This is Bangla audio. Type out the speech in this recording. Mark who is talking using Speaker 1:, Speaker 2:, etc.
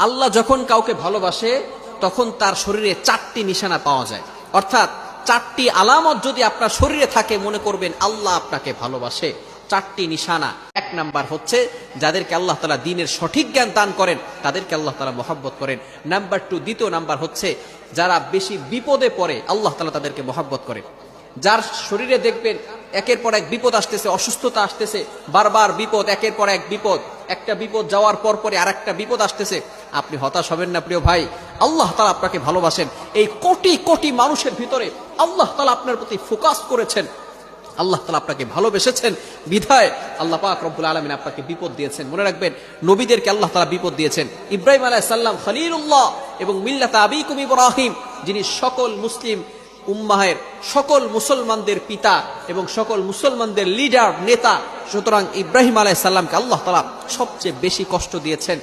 Speaker 1: আল্লাহ যখন কাউকে ভালোবাসে তখন তার শরীরে 4টি নিশানা পাওয়া যায়, অর্থাৎ 4টি আলামত যদি আপনার শরীরে থাকে মনে করবেন আল্লাহ আপনাকে ভালোবাসে। 4টি নিশানা। 1 নাম্বার হচ্ছে যাদেরকে আল্লাহ তাআলা দ্বীনের সঠিক জ্ঞান দান করেন তাদেরকে আল্লাহ তাআলা মহব্বত করেন। নাম্বার 2, দ্বিতীয় নাম্বার হচ্ছে যারা বেশি বিপদে পড়ে আল্লাহ তাআলা তাদেরকে মহব্বত করেন। যার শরীরে দেখবেন একের পর এক বিপদ আসতেছে, অসুস্থতা আসতেছে, বারবার বিপদ, একের পর এক বিপদ, একটা বিপদ যাওয়ার পর পরে আরেকটা বিপদ আসতেছে, আপনি হতাশ হবেন না প্রিয় ভাই। আল্লাহ তাআলা আপনাকে ভালোবাসেন। এই কোটি কোটি মানুষের ভিতরে আল্লাহ তাআলা আপনার প্রতি ফোকাস করেছেন, আল্লাহ তাআলা আপনাকে ভালোবেসেছেন বিধায় আল্লাহ পাক রব্বুল আলামিন আপনাকে বিপদ দিয়েছেন। মনে রাখবেন নবীদেরকে আল্লাহ তাআলা বিপদ দিয়েছেন। ইব্রাহিম আলাইহিস সালাম খলিলুল্লাহ এবং মিল্লাতা আবিকুম ইব্রাহিম, যিনি সকল মুসলিম উম্মাহের সকল মুসলমানদের পিতা এবং সকল মুসলমানদের লিডার নেতা, সুতরাং ইব্রাহিম আলাইহিস সালামকে আল্লাহ তাআলা সবচেয়ে বেশি কষ্ট দিয়েছেন।